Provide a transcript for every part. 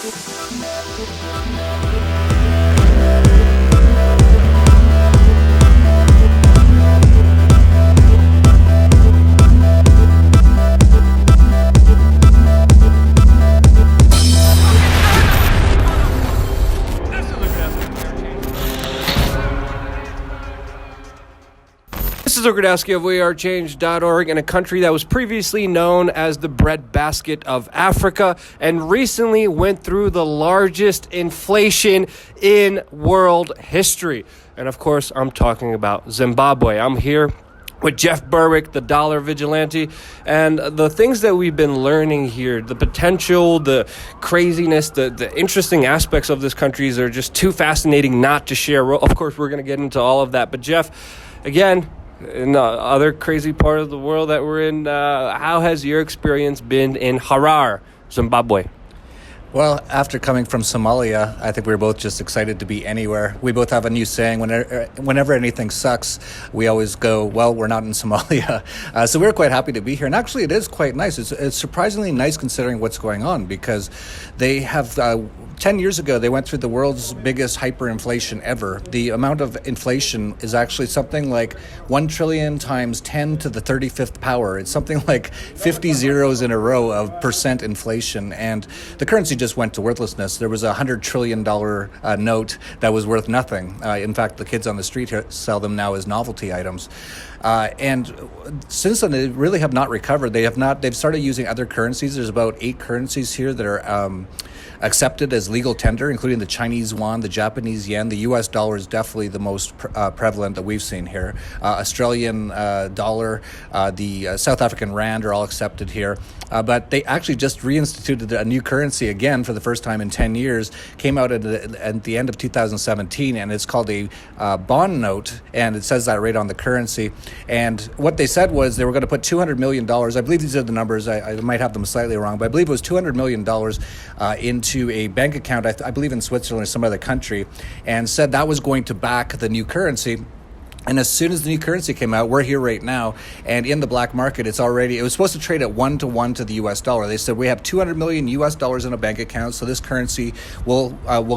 This is Ogrodowski of wearechange.org. In a country that was previously known as the breadbasket of Africa and recently went through the largest inflation in world history. And of course, I'm talking about Zimbabwe. I'm here with Jeff Berwick, the dollar vigilante, and the things that we've been learning here, the potential, the craziness, the interesting aspects of this country are just too fascinating not to share. Of course, we're going to get into all of that. But Jeff, again, in the other crazy part of the world that we're in, how has your experience been in Harare, Zimbabwe? Well, after coming from Somalia, I think we were both just excited to be anywhere. We both have a new saying, whenever anything sucks, we always go, well, we're not in Somalia. So we're quite happy to be here. And actually, it is quite nice. It's surprisingly nice considering what's going on, because they have 10 years ago, they went through the world's biggest hyperinflation ever. The amount of inflation is actually something like 1 trillion times 10 to the 35th power. It's something like 50 zeros in a row of percent inflation. And the currency just went to worthlessness. There was a $100 trillion note that was worth nothing. In fact, the kids on the street here sell them now as novelty items. And since then, they really have not recovered. They've started using other currencies. There's about 8 currencies here that are accepted as legal tender, including the Chinese yuan, the Japanese yen. The US dollar is definitely the most prevalent that we've seen here. Australian dollar, the South African rand are all accepted here. But they actually just reinstituted a new currency again for the first time in 10 years, came out at the end of 2017, and it's called a bond note, and it says that right on the currency. And what they said was they were going to put $200 million, I believe these are the numbers, I might have them slightly wrong, but I believe it was $200 million into a bank account, I believe in Switzerland or some other country, and said that was going to back the new currency. And as soon as the new currency came out, we're here right now, and in the black market, it was supposed to trade at 1-to-1 to the US dollar. They said we have $200 million US dollars in a bank account, so this currency will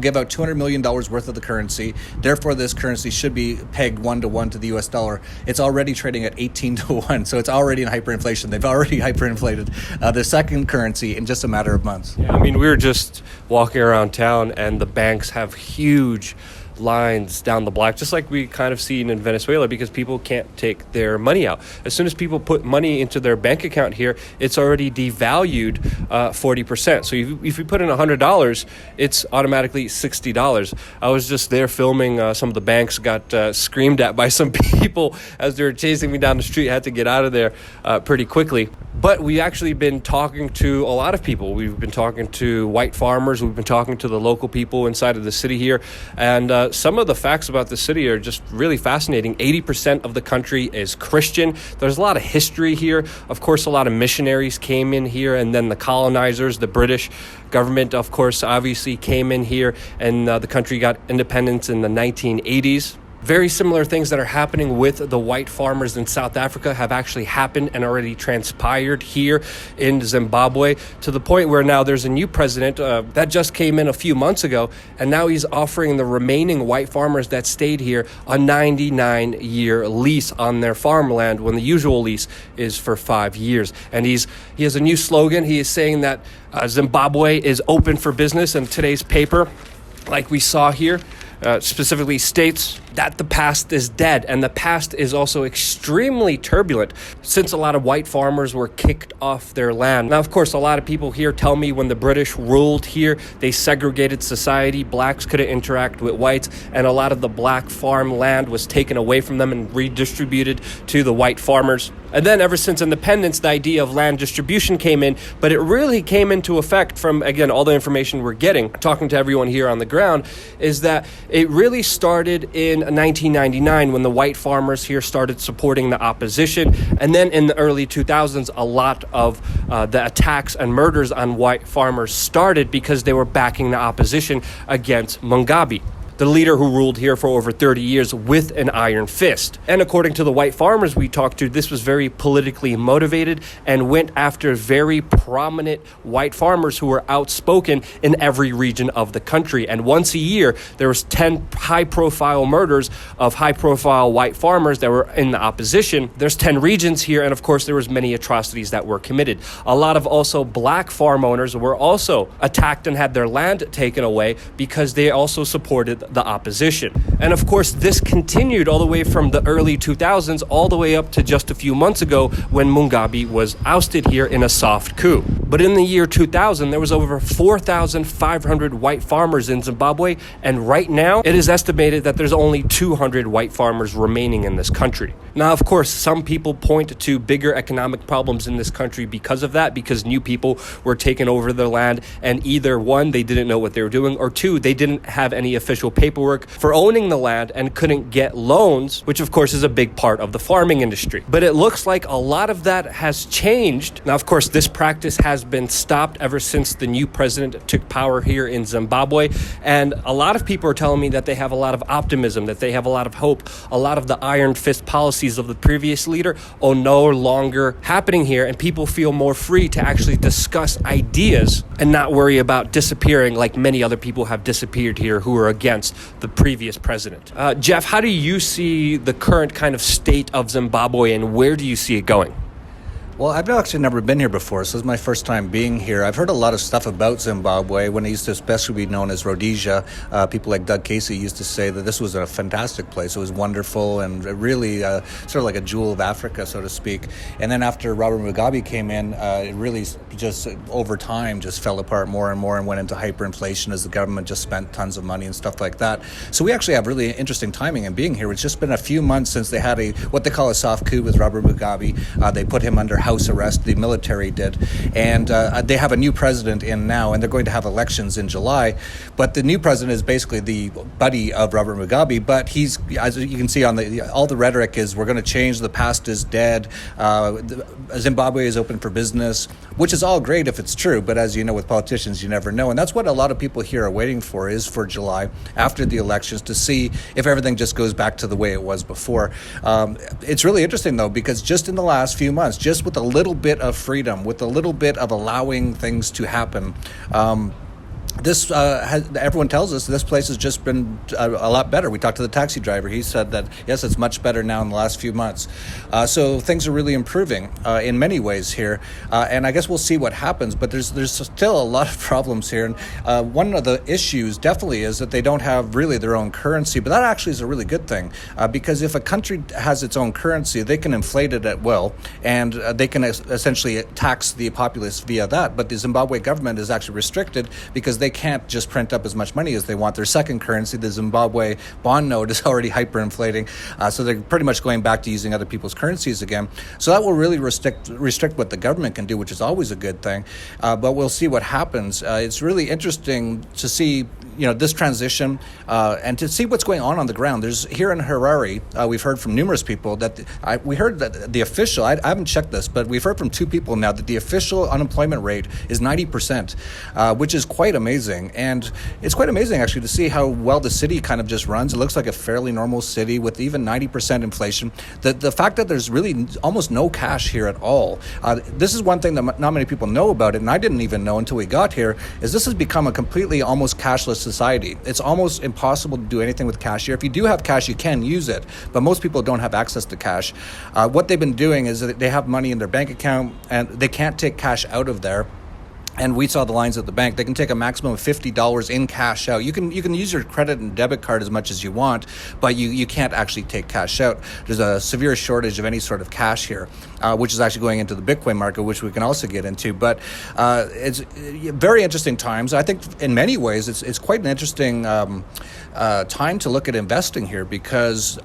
give out $200 million worth of the currency. Therefore, this currency should be pegged 1-to-1 to the US dollar. It's already trading at 18-to-1, so it's already in hyperinflation. They've already hyperinflated the second currency in just a matter of months. Yeah, I mean, we were just walking around town, and the banks have huge lines down the block, just like we kind of seen in Venezuela, because people can't take their money out. As soon as people put money into their bank account here, it's already devalued 40%. So if you put in $100, it's automatically $60. I was just there filming some of the banks, got screamed at by some people as they were chasing me down the street. Had to get out of there pretty quickly. But we've actually been talking to a lot of people. We've been talking to white farmers. We've been talking to the local people inside of the city here. And some of the facts about the city are just really fascinating. 80% of the country is Christian. There's a lot of history here. Of course, a lot of missionaries came in here, and then the colonizers, the British government, of course, obviously came in here, and the country got independence in the 1980s. Very similar things that are happening with the white farmers in South Africa have actually happened and already transpired here in Zimbabwe, to the point where now there's a new president that just came in a few months ago, and now he's offering the remaining white farmers that stayed here a 99-year lease on their farmland, when the usual lease is for 5 years. And he has a new slogan. He is saying that Zimbabwe is open for business, and today's paper, like we saw here, specifically states that the past is dead, and the past is also extremely turbulent, since a lot of white farmers were kicked off their land. Now, of course, a lot of people here tell me when the British ruled here, they segregated society. Blacks couldn't interact with whites, and a lot of the black farm land was taken away from them and redistributed to the white farmers. And then ever since independence, the idea of land distribution came in, but it really came into effect from, again, all the information we're getting, talking to everyone here on the ground, is that it really started in 1999 when the white farmers here started supporting the opposition. And then in the early 2000s, a lot of the attacks and murders on white farmers started because they were backing the opposition against Mugabe. the leader who ruled here for over 30 years with an iron fist. And according to the white farmers we talked to, this was very politically motivated and went after very prominent white farmers who were outspoken in every region of the country. And once a year, there was 10 high-profile murders of high-profile white farmers that were in the opposition. There's 10 regions here, and of course, there was many atrocities that were committed. A lot of also black farm owners were also attacked and had their land taken away because they also supported the opposition. And of course, this continued all the way from the early 2000s all the way up to just a few months ago when Mugabe was ousted here in a soft coup. But in the year 2000, there was over 4,500 white farmers in Zimbabwe, and right now it is estimated that there's only 200 white farmers remaining in this country. Now, of course, some people point to bigger economic problems in this country because of that, because new people were taking over their land, and either one, they didn't know what they were doing, or two, they didn't have any official paperwork for owning the land and couldn't get loans, which of course is a big part of the farming industry. But it looks like a lot of that has changed. Now, of course, this practice has been stopped ever since the new president took power here in Zimbabwe, and a lot of people are telling me that they have a lot of optimism, that they have a lot of hope. A lot of the iron fist policies of the previous leader are no longer happening here, and people feel more free to actually discuss ideas and not worry about disappearing like many other people have disappeared here who were against the previous president. Jeff, how do you see the current kind of state of Zimbabwe, and where do you see it going? Well, I've actually never been here before, so this is my first time being here. I've heard a lot of stuff about Zimbabwe when it used to especially be known as Rhodesia. People like Doug Casey used to say that this was a fantastic place. It was wonderful and really sort of like a jewel of Africa, so to speak. And then after Robert Mugabe came in, it really just over time just fell apart more and more and went into hyperinflation as the government just spent tons of money and stuff like that. So we actually have really interesting timing in being here. It's just been a few months since they had what they call a soft coup with Robert Mugabe. They put him under house arrest, the military did, and they have a new president in now, and they're going to have elections in July. But the new president is basically the buddy of Robert Mugabe, but he's, as you can see on all the rhetoric is, we're going to change, the past is dead, Zimbabwe is open for business, which is all great if it's true, but as you know, with politicians, you never know. And that's what a lot of people here are waiting for, is for July, after the elections, to see if everything just goes back to the way it was before. It's really interesting, though, because just in the last few months, just with a little bit of freedom, with a little bit of allowing things to happen, everyone tells us this place has just been a lot better. We talked to the taxi driver. He said that, yes, it's much better now in the last few months. So things are really improving in many ways here. And I guess we'll see what happens. But there's still a lot of problems here. And one of the issues definitely is that they don't have really their own currency. But that actually is a really good thing, because if a country has its own currency, they can inflate it at will. And they can essentially tax the populace via that. But the Zimbabwe government is actually restricted because they can't just print up as much money as they want. Their second currency, the Zimbabwe bond note, is already hyperinflating. So they're pretty much going back to using other people's currencies again. So that will really restrict what the government can do, which is always a good thing. But we'll see what happens. It's really interesting to see, this transition and to see what's going on the ground. There's here in Harare, we've heard from numerous people that we heard that the official, I haven't checked this, but we've heard from two people now that the official unemployment rate is 90%, which is quite amazing. And it's quite amazing actually to see how well the city kind of just runs. It looks like a fairly normal city with even 90% inflation. The fact that there's really almost no cash here at all. This is one thing that not many people know about it, and I didn't even know until we got here, is this has become a completely almost cashless society. It's almost impossible to do anything with cash here. If you do have cash, you can use it, but most people don't have access to cash. What they've been doing is that they have money in their bank account and they can't take cash out of there. And we saw the lines at the bank. They can take a maximum of $50 in cash out. You can use your credit and debit card as much as you want, but you can't actually take cash out. There's a severe shortage of any sort of cash here, which is actually going into the Bitcoin market, which we can also get into. But it's very interesting times. I think in many ways it's quite an interesting time to look at investing here, because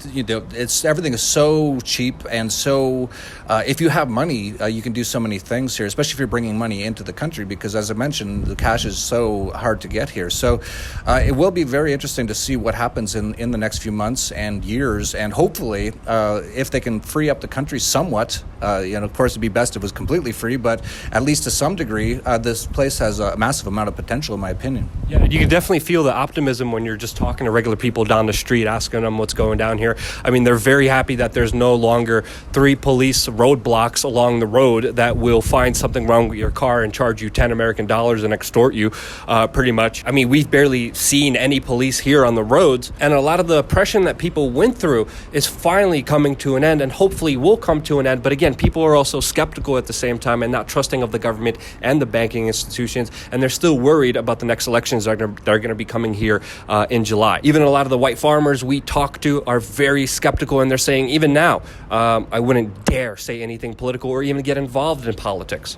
it's everything is so cheap, and so if you have money, you can do so many things here, especially if you're bringing money into the country, because as I mentioned, the cash is so hard to get here. So it will be very interesting to see what happens in the next few months and years, and hopefully if they can free up the country somewhat, of course it'd be best if it was completely free, but at least to some degree, this place has a massive amount of potential, in my opinion. Yeah, you can definitely feel the optimism when you're just talking to regular people down the street, asking them what's going down here. I mean, they're very happy that there's no longer 3 police roadblocks along the road that will find something wrong with your car and charge you $10 American and extort you, pretty much. I mean, we've barely seen any police here on the roads, and a lot of the oppression that people went through is finally coming to an end, and hopefully will come to an end. But again, people are also skeptical at the same time and not trusting of the government and the banking institutions, and they're still worried about the next elections that are going to be coming here in July. Even a lot of the white farmers we talk to are very skeptical, and they're saying even now, I wouldn't dare say anything political or even get involved in politics,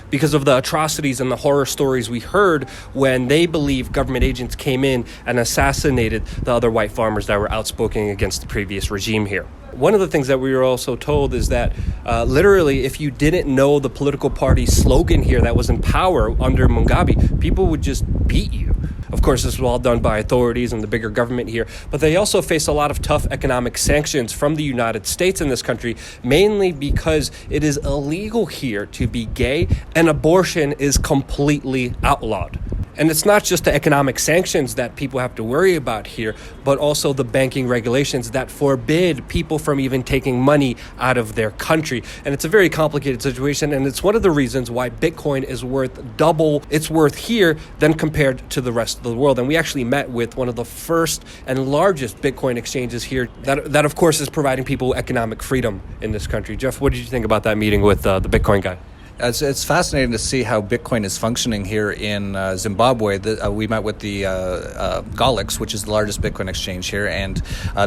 because of the atrocities and the horror stories we heard when they believe government agents came in and assassinated the other white farmers that were outspoken against the previous regime here. One of the things that we were also told is that literally, if you didn't know the political party slogan here that was in power under Mugabe, people would just beat you. Of course, this was all done by authorities and the bigger government here, but they also face a lot of tough economic sanctions from the United States in this country, mainly because it is illegal here to be gay and abortion is completely outlawed. And it's not just the economic sanctions that people have to worry about here, but also the banking regulations that forbid people from even taking money out of their country. And it's a very complicated situation, and it's one of the reasons why Bitcoin is worth double its worth here than compared to the rest of the world. And we actually met with one of the first and largest Bitcoin exchanges here that of course is providing people economic freedom in this country. Jeff, what did you think about that meeting with the Bitcoin guy? It's fascinating to see how Bitcoin is functioning here in Zimbabwe. We met with the Galix, which is the largest Bitcoin exchange here, and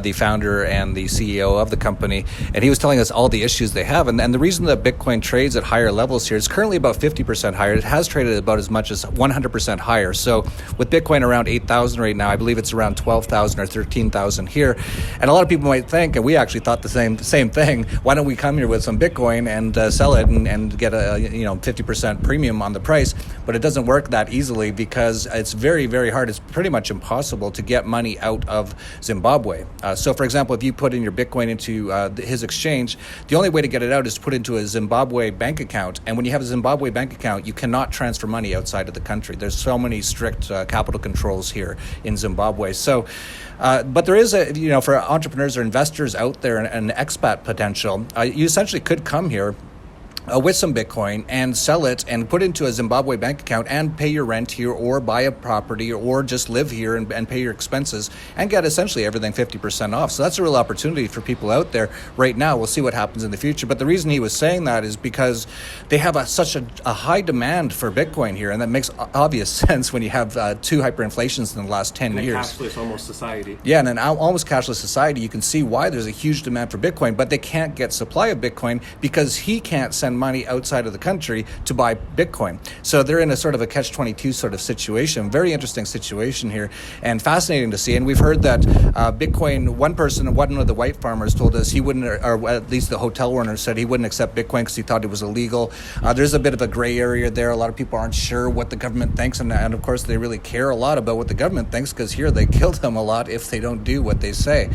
the founder and the CEO of the company. And he was telling us all the issues they have. And the reason that Bitcoin trades at higher levels here is currently about 50% higher. It has traded about as much as 100% higher. So with Bitcoin around 8,000 right now, I believe it's around 12,000 or 13,000 here. And a lot of people might think, and we actually thought the same thing, why don't we come here with some Bitcoin and sell it and get a 50% premium on the price? But it doesn't work that easily, because it's very, very hard. It's pretty much impossible to get money out of Zimbabwe. So for example, if you put in your Bitcoin into his exchange, the only way to get it out is to put into a Zimbabwe bank account. And when you have a Zimbabwe bank account, you cannot transfer money outside of the country. There's so many strict capital controls here in Zimbabwe. So but there is for entrepreneurs or investors out there, an expat potential. You essentially could come here with some Bitcoin and sell it and put it into a Zimbabwe bank account and pay your rent here, or buy a property, or just live here and pay your expenses and get essentially everything 50% off. So that's a real opportunity for people out there right now. We'll see what happens in the future. But the reason he was saying that is because they have such a high demand for Bitcoin here, and that makes obvious sense when you have 2 hyperinflations in the last 10 years. Cashless almost society. Yeah, and an almost cashless society, you can see why there's a huge demand for Bitcoin, but they can't get supply of Bitcoin because he can't send money outside of the country to buy Bitcoin. So they're in a sort of a catch-22 sort of situation. Very interesting situation here, and fascinating to see. And we've heard that Bitcoin, one of the white farmers told us he wouldn't, or at least the hotel owner said he wouldn't accept Bitcoin because he thought it was illegal. There's a bit of a gray area there. A lot of people aren't sure what the government thinks, and of course they really care a lot about what the government thinks, because here they kill them a lot if they don't do what they say.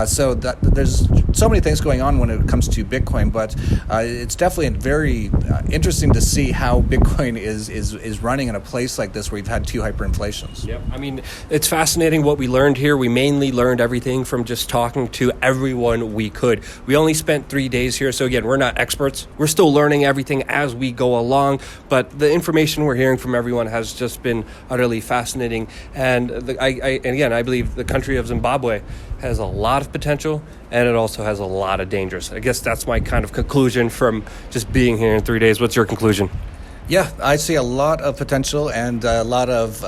So there's so many things going on when it comes to Bitcoin, but it's definitely very interesting to see how Bitcoin is running in a place like this where we've had 2 hyperinflations. Yep. I mean, it's fascinating what we learned here. We mainly learned everything from just talking to everyone we could. We only spent 3 days here, so again, we're not experts. We're still learning everything as we go along, but the information we're hearing from everyone has just been utterly fascinating. And I believe the country of Zimbabwe has a lot of potential, and it also has a lot of dangers. I guess that's my kind of conclusion from just being here in 3 days. What's your conclusion? Yeah, I see a lot of potential and a lot of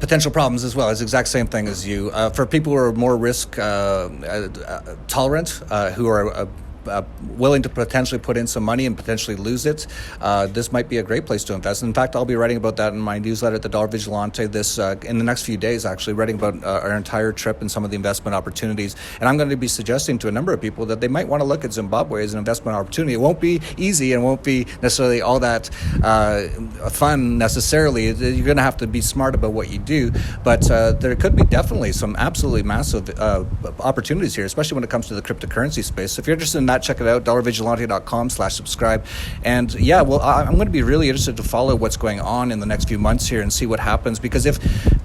potential problems as well. It's the exact same thing as you. For people who are more risk tolerant, who are willing to potentially put in some money and potentially lose it, this might be a great place to invest. In fact, I'll be writing about that in my newsletter at the Dollar Vigilante this in the next few days, actually, writing about our entire trip and some of the investment opportunities. And I'm going to be suggesting to a number of people that they might want to look at Zimbabwe as an investment opportunity. It won't be easy and won't be necessarily all that fun necessarily. You're going to have to be smart about what you do, but there could be definitely some absolutely massive opportunities here, especially when it comes to the cryptocurrency space. So if you're interested in that, check it out, dollarvigilante.com/subscribe. And yeah, well, I'm going to be really interested to follow what's going on in the next few months here and see what happens, because if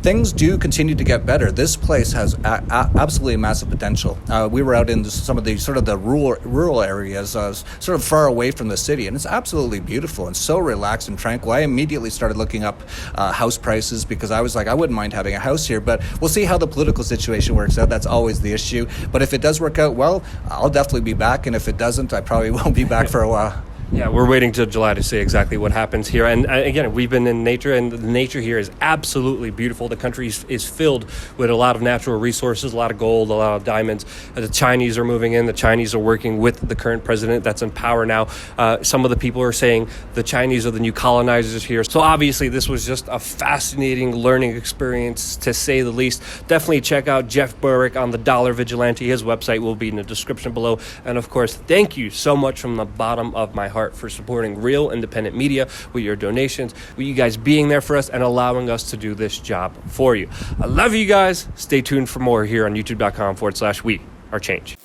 things do continue to get better, this place has absolutely massive potential. We were out in some of the sort of the rural areas, sort of far away from the city, and it's absolutely beautiful and so relaxed and tranquil. I immediately started looking up house prices because I was like, I wouldn't mind having a house here, but we'll see how the political situation works out. That's always the issue. But if it does work out well, I'll definitely be back, and if it doesn't, I probably won't be back for a while. Yeah, we're waiting till July to see exactly what happens here. And again, we've been in nature, and the nature here is absolutely beautiful. The country is filled with a lot of natural resources, a lot of gold, a lot of diamonds. The Chinese are moving in. The Chinese are working with the current president that's in power now. Some of the people are saying the Chinese are the new colonizers here. So obviously, this was just a fascinating learning experience, to say the least. Definitely check out Jeff Berwick on the Dollar Vigilante. His website will be in the description below. And of course, thank you so much from the bottom of my heart for supporting real independent media with your donations, with you guys being there for us and allowing us to do this job for you. I love you guys. Stay tuned for more here on youtube.com/we are change.